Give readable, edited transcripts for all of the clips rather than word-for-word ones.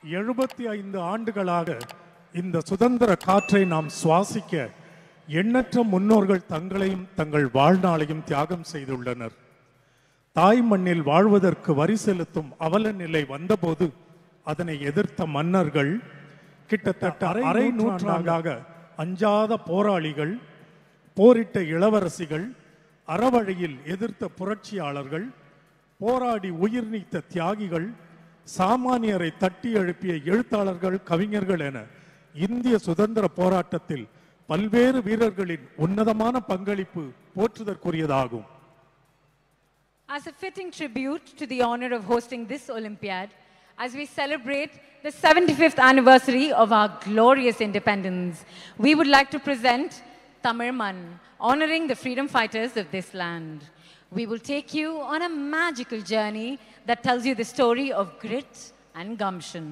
75 ஆண்டுகளாக இந்த சுதந்திர காற்றை நாம் சுவாசிக்க எண்ணற்ற முன்னோர்கள் தங்களையும் தங்கள் வாழ்நாளையும் தியாகம் செய்துள்ளனர். தாய் மண்ணில் வாழ்வதற்கு வரி செலுத்தும் அவல நிலை வந்தபோது அதனை எதிர்த்த மன்னர்கள், கிட்டத்தட்ட அரை நூற்றாண்டாக அஞ்சாத போராளிகள், போரிட்ட இளவரசிகள், அறவழியில் எதிர்த்த புரட்சியாளர்கள், போராடி உயிர் நீத்த தியாகிகள், சாமானியரை தட்டி எழுப்பிய எழுத்தாளர்கள், கவிஞர்கள் என இந்திய சுதந்திர போராட்டத்தில் பல்வேறு வீரர்களின் உன்னதமான பங்களிப்பு போற்றுதற்குரியதாகும். As a fitting tribute to the honor of hosting this Olympiad, as we celebrate the 75th anniversary of our glorious independence, we would like to present Tamil, honoring the freedom fighters of this land. We will take you on a magical journey that tells you the story of grit and gumption.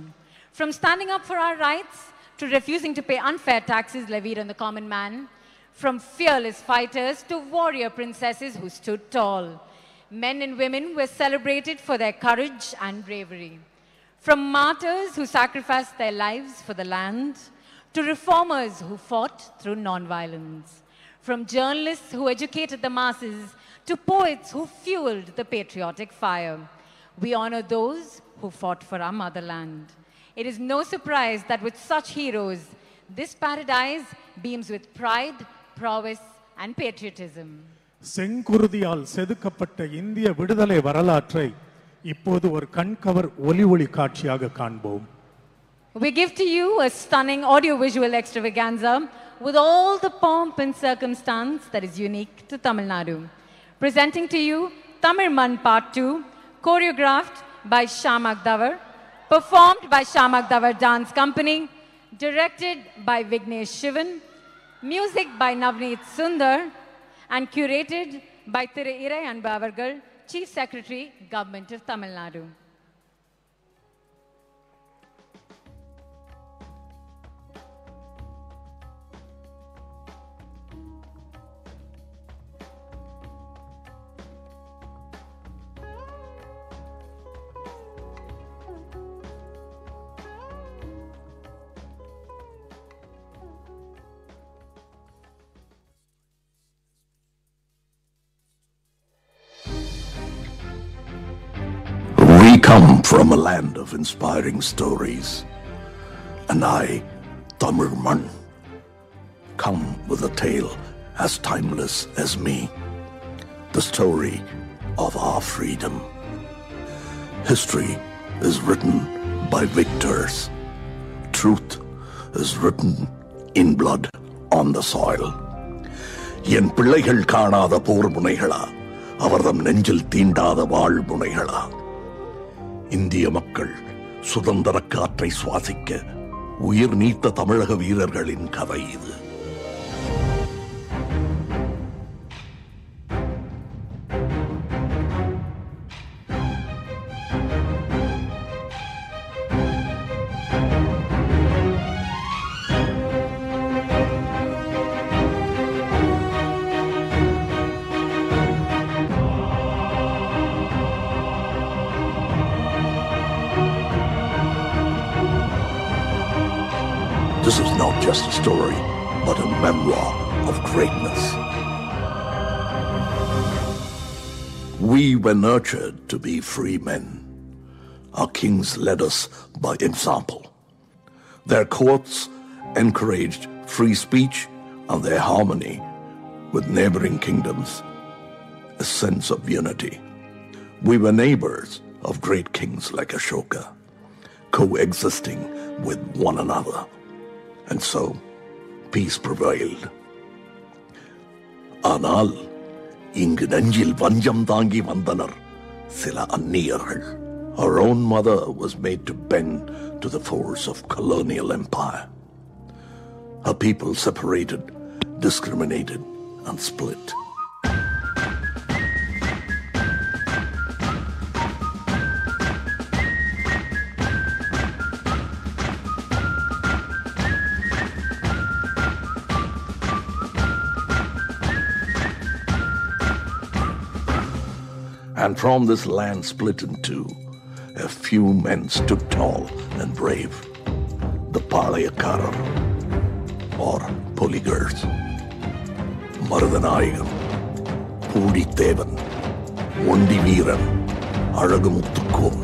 From standing up for our rights to refusing to pay unfair taxes levied on the common man, from fearless fighters to warrior princesses who stood tall. Men and women were celebrated for their courage and bravery. From martyrs who sacrificed their lives for the land, to reformers who fought through non-violence. From journalists who educated the masses, to poets who fueled the patriotic fire. We honor those who fought for our motherland. It is no surprise that with such heroes, this paradise beams with pride, prowess, and patriotism. செங்குருதியால் செதுக்கப்பட்ட இந்திய விடுதலை வரலாற்றை இப்போது ஒரு கண்கவர் ஒலி காட்சியாக காண்போம். We give to you a stunning audiovisual extravaganza with all the pomp and circumstance that is unique to Tamil Nadu. Presenting to you Tamil Part 2, choreographed by Shamak Davar, performed by Shamak Davar Dance Company, directed by Vignesh Shivan, music by Navneet Sundar, and curated by Thiru Irai Anbu Avargal, Chief Secretary, Government of Tamil Nadu. We come from a land of inspiring stories, and I, Tamil, come with a tale as timeless as me, the story of our freedom. History is written by victors. Truth is written in blood on the soil. என் பிள்ளைகள் காணாத போர் முனைகளா, அவர்தம் நெஞ்சில் தீண்டாத வாழ் முனைகளா. இந்திய மக்கள் சுதந்திர காற்றை சுவாசிக்க உயிர் நீத்த தமிழக வீரர்களின் கதை இது. This is not just a story, but a memoir of greatness. We were nurtured to be free men. Our kings led us by example. Their courts encouraged free speech and their harmony with neighboring kingdoms, a sense of unity. We were neighbors of great kings like Ashoka, coexisting with one another. And so, peace prevailed. ஆனால் இங்கு நெஞ்சில் வஞ்சம் தாங்கி வந்தனர் சில அந்நியர்கள். Our own mother was made to bend to the force of colonial empire. Her people separated, discriminated, and split. And from this land split in two, a few men stood tall and brave. The Palayakarar, or Poligars, Marudhanayagam, Puditevan, Ondiveeran, Azhagumutthukkom,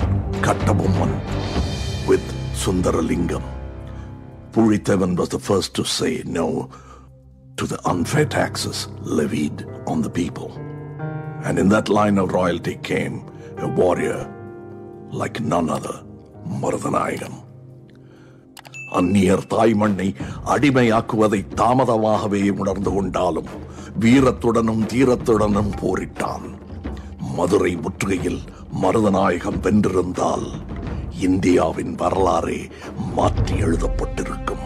Kattabomman, with Sundaralingam. Puditevan was the first to say no to the unfair taxes levied on the people. And in that line of royalty came a warrior like none other, Marudhanayagam. அந்நியர் தாய்மண்ணை அடிமையாக்குவதை தாமதமாகவே உணர்ந்து கொண்டாலும் வீரத்துடனும் தீரத்துடனும் போரிட்டான். மதுரை முற்றுகையில் மருதநாயகம் வென்றிருந்தால் இந்தியாவின் வரலாறே மாற்றி எழுதப்பட்டிருக்கும்.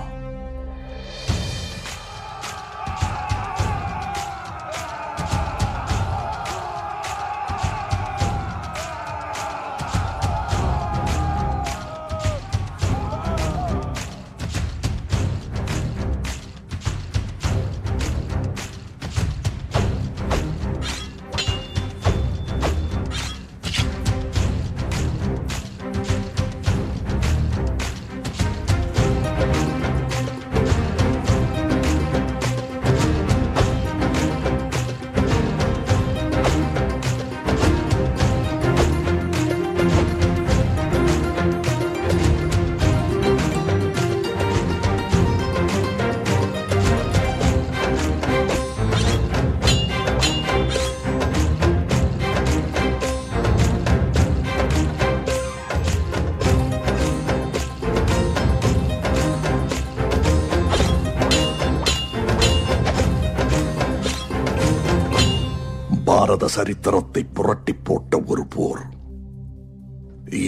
பாரத சரித்திரத்தை புரட்டி போட்ட ஒரு போர்.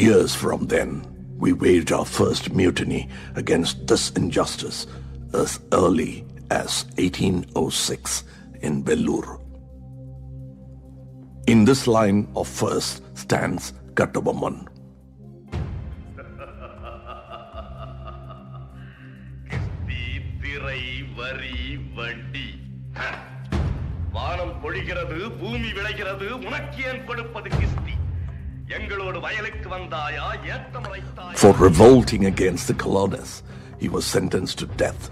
Years from then, we waged our first mutiny against this injustice as early as 1806 in Vellore. In this line of first stands Kattabomman. வானம் பொழிகிறது, பூமி விளைகிறது, உனக்கு ஏன் கொடுப்பது கிஸ்தி? எங்களோடு வயலுக்கு வந்தாயா, ஏத்தமரைத்தாயா? For revolting against the colonists, he was sentenced to death.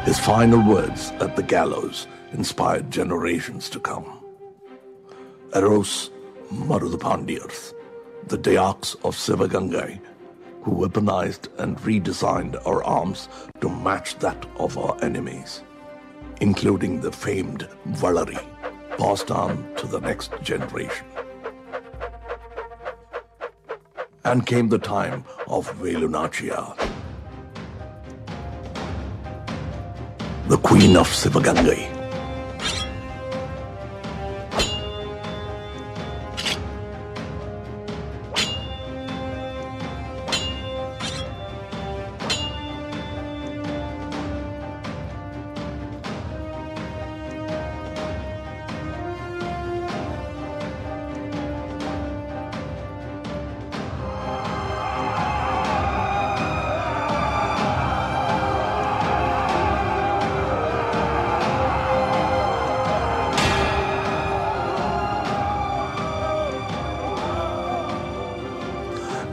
His final words at the gallows inspired generations to come. Arose Marudapandiyars, the Dayaks of Sivagangai, who weaponized and redesigned our arms to match that of our enemies, including the famed Valari, passed on to the next generation. And came the time of Velunachiyar, the Queen of Sivagangai.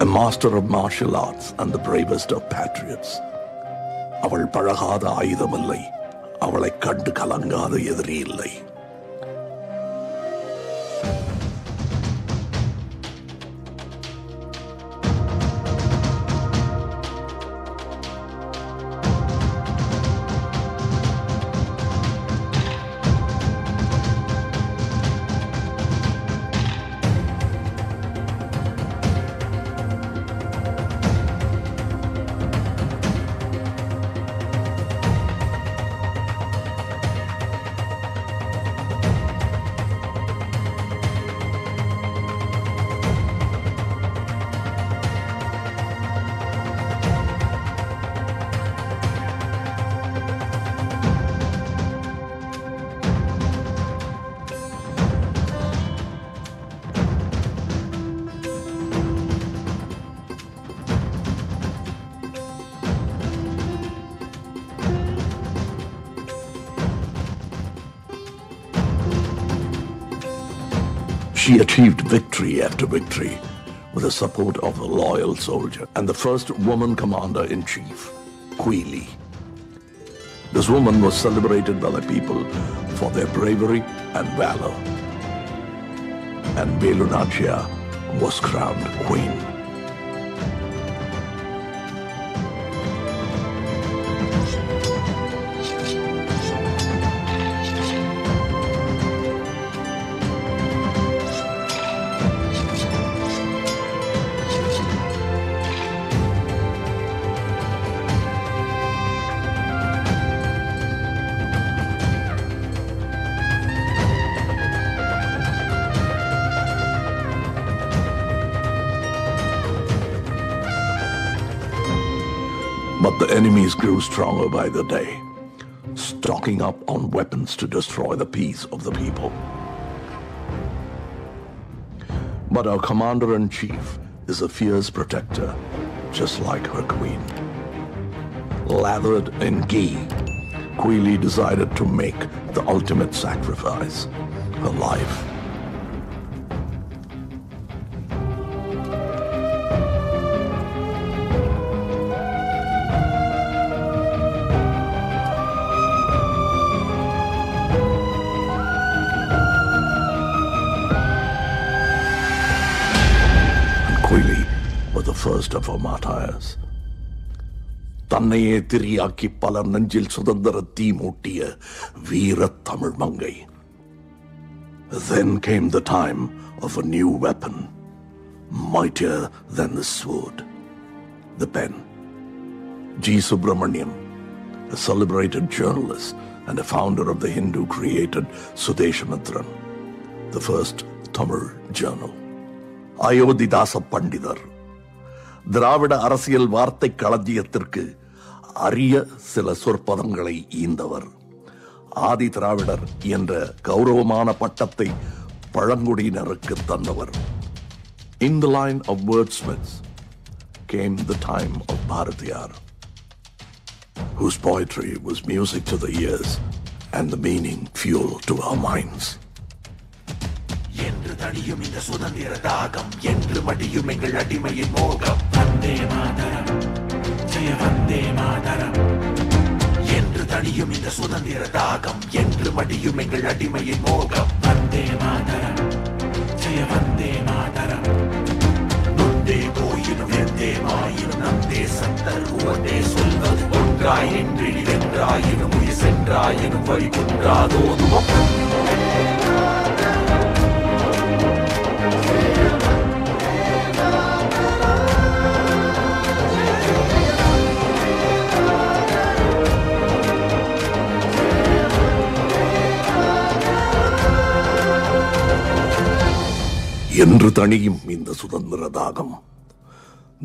A master of martial arts and the bravest of patriots. அவள் பழகாத ஆயுதமில்லை, அவளை கண்டு கலங்காத எதிரி இல்லை. She achieved victory after victory with the support of a loyal soldier and the first woman commander-in-chief, Queen. This woman was celebrated by the people for their bravery and valor. And Velunachia was crowned queen. But the enemies grew stronger by the day, stocking up on weapons to destroy the peace of the people. But our commander-in-chief is a fierce protector, just like her queen. Lathered in ghee, Queen decided to make the ultimate sacrifice, her life. First of her martyrs. தன்னையே teriyaki பலர் நெஞ்சில் சுதந்திர தீ மூட்டிய வீர தமிழ் மங்கை. Then came the time of a new weapon, mightier than the sword, the pen. G. Subramaniam, a celebrated journalist and a founder of the Hindu created Sudeshamitran, the first Tamil journal. Ayodhidasa Pandidar, திராவிட அரசியல் வார்த்தை களஞ்சியத்திற்கு அரிய சில சொற்பதங்களை ஈந்தவர். ஆதி திராவிடர் என்ற கௌரவமான பட்டத்தை பழங்குடியினருக்கு தந்தவர். In the line of wordsmiths came the time of Bharatiyar, whose poetry was music to the ears and the meaning fuel to our minds. என்று தடியும் இந்த சுதந்திர தாகம், என்று மடியும் எங்கள் அடிமையின் மோகம். வந்தே மாதரம், ஜெய வந்தே மாதரம். என்று தடியும் இந்த சுதந்திர தாகம், என்று மடியும் எங்கள் அடிமையின் மோகம். வந்தே மாதரம், ஜெய வந்தே மாதரம். நொந்தே போயினும் எந்தே மாயினும் நம் தேசத்தர் உவந்தே சொல்வது ஒன்றாய் நின்றில் வென்றாயினும் உயிர் சென்றாயினும் வழி குன்றாதோதுவோம். என்று தணியும் இந்த சுதந்திர தாகம்,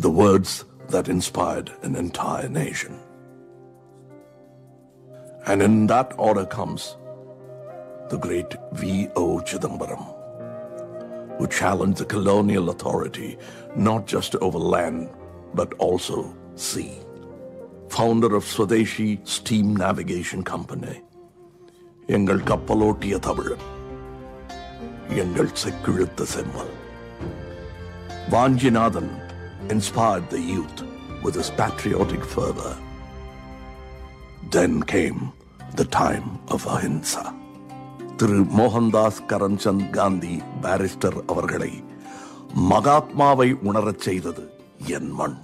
the words that inspired an entire nation. And in that order comes the great V.O. Chidambaram, who challenged the colonial authority not just over land but also sea. Founder of Swadeshi Steam Navigation Company, எங்கள் கப்பலோட்டிய தமிழன், எங்கள் செக்கிழுத்த செம்மல். Vanjinathan inspired the youth with his patriotic fervor. Then came the time of ahimsa. Thiru Mohandas Karamchand Gandhi barrister அவர்களை மகாத்மாவை உணரச் செய்தது என் மண்.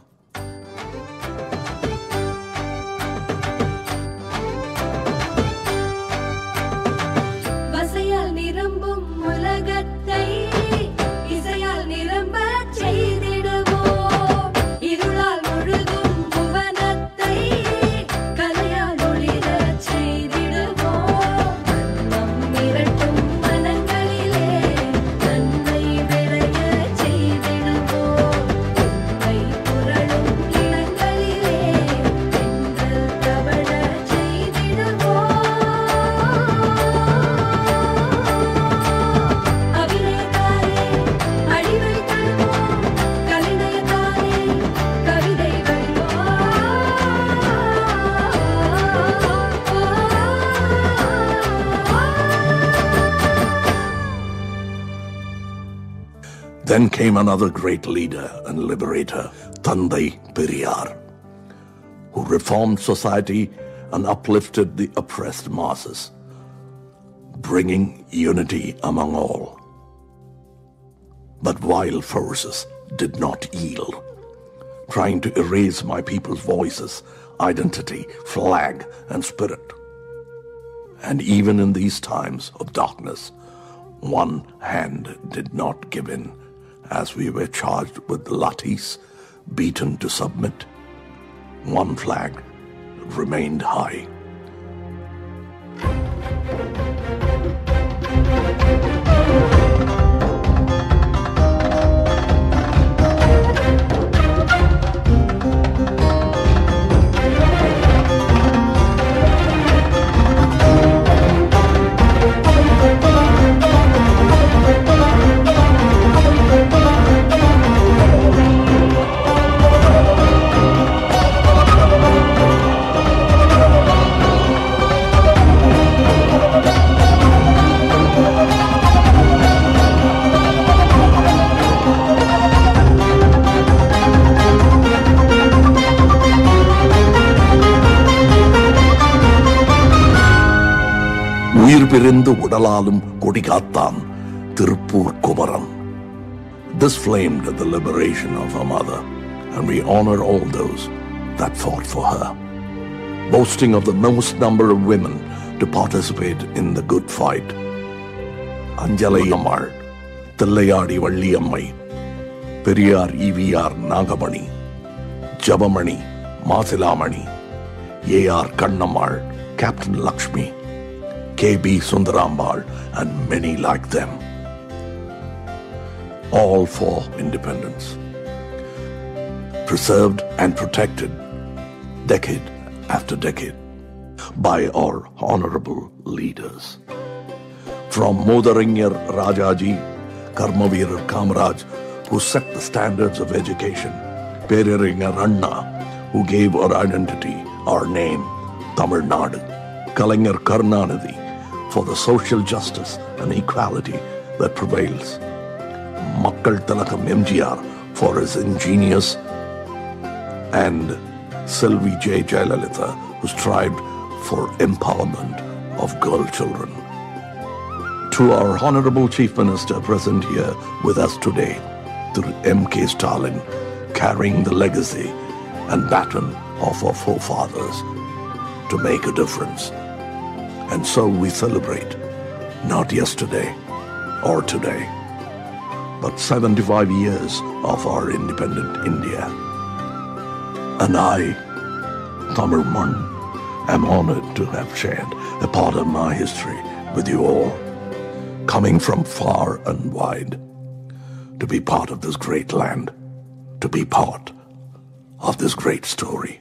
Pura Then came another great leader and liberator, Thandai Periyar, who reformed society and uplifted the oppressed masses, bringing unity among all. But wild forces did not yield, trying to erase my people's voices, identity, flag, and spirit. And even in these times of darkness, one hand did not give in, as we were charged with lathis, beaten to submit. One flag remained high. உயிர் பிரிந்து உடலாலும் கொடிகாத்தான் Tiruppur Kumaran. This flamed the liberation of her mother, and we honor all those that fought for her, boasting of the most number of women to participate in the good fight. Anjalai Ammal, Tillayadi Valliyamai, Periyar E.V.R. Nagamani, Jabamani, Mathilamani, A.R. Kannammal, Captain Lakshmi, K.B. Sundarambal, and many like them. All for independence. Preserved and protected decade after decade by our honorable leaders. From Modarinyar Rajaji, Karmaveerar Kamaraj, who set the standards of education, Periyar Anna, who gave our identity, our name, Tamil Nadu, Kalaignar Karunanidhi, for the social justice and equality that prevails, Makkal Tilakam MGR for his ingenious, and Selvi J. Jayalalitha, who strived for empowerment of girl children. To our Honorable Chief Minister present here with us today, Through M.K. Stalin, carrying the legacy and baton of our forefathers to make a difference. And so we celebrate, not yesterday or today, but 75 years of our independent India. And I, Tamil Man, am honored to have shared a part of my history with you all, coming from far and wide, to be part of this great land, to be part of this great story.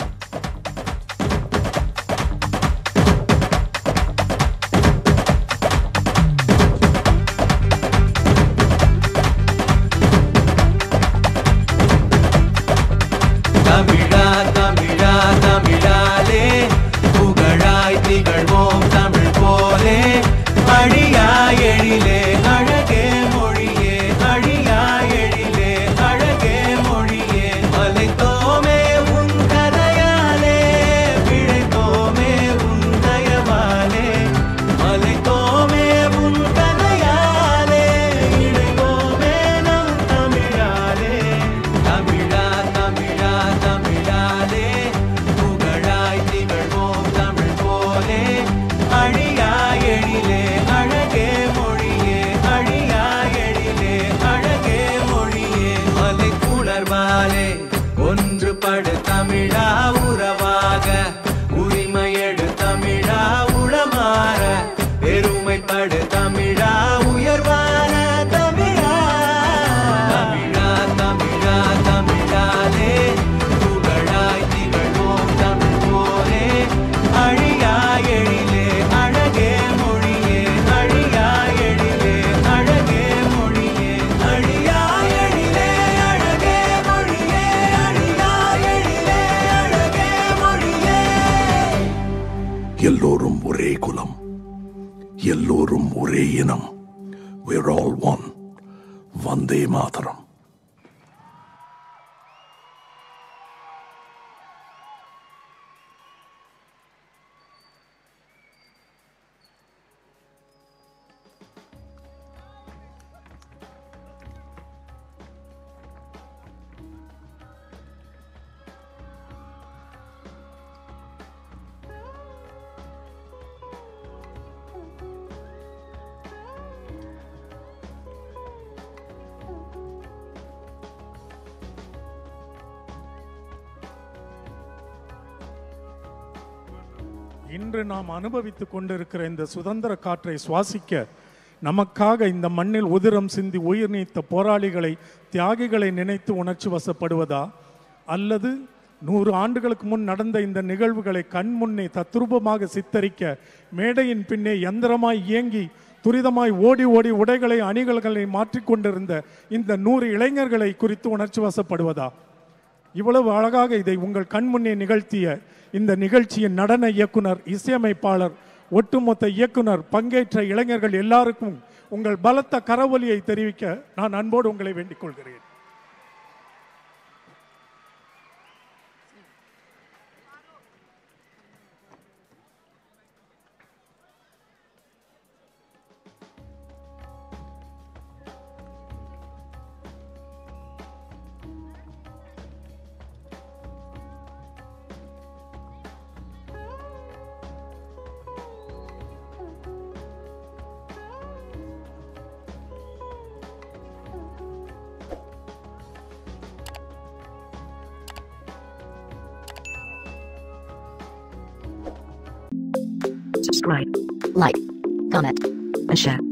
எல்லோரும் ஒரே குலம், எல்லோரும் ஒரே இனம். We're all one. Vande Mataram. இன்று நாம் அனுபவித்துக் கொண்டிருக்கிற இந்த சுதந்திர காற்றை சுவாசிக்க நமக்காக இந்த மண்ணில் உதிரம் சிந்தி உயிர் நீத்த போராளிகளை, தியாகிகளை நினைத்து உணர்ச்சி வசப்படுவதா, அல்லது 100 ஆண்டுகளுக்கு முன் நடந்த இந்த நிகழ்வுகளை கண் முன்னே தத்ரூபமாக சித்தரிக்க மேடையின் பின்னே யந்திரமாய் இயங்கி துரிதமாய் ஓடி ஓடி உடைகளை அணிகள்களை மாற்றிக்கொண்டிருந்த இந்த 100 இளைஞர்களை குறித்து உணர்ச்சி வசப்படுவதா? இவ்வளவு அழகாக இதை உங்கள் கண் முன்னே நிகழ்த்திய இந்த நிகழ்ச்சியின் நடன இயக்குனர், இசையமைப்பாளர், ஒட்டுமொத்த இயக்குனர், பங்கேற்ற இளைஞர்கள் எல்லாருக்கும் உங்கள் பலத்த கரவொலியை தெரிவிக்க நான் அன்போடு உங்களை வேண்டிக் கொள்கிறேன். Subscribe, like, comment, and share.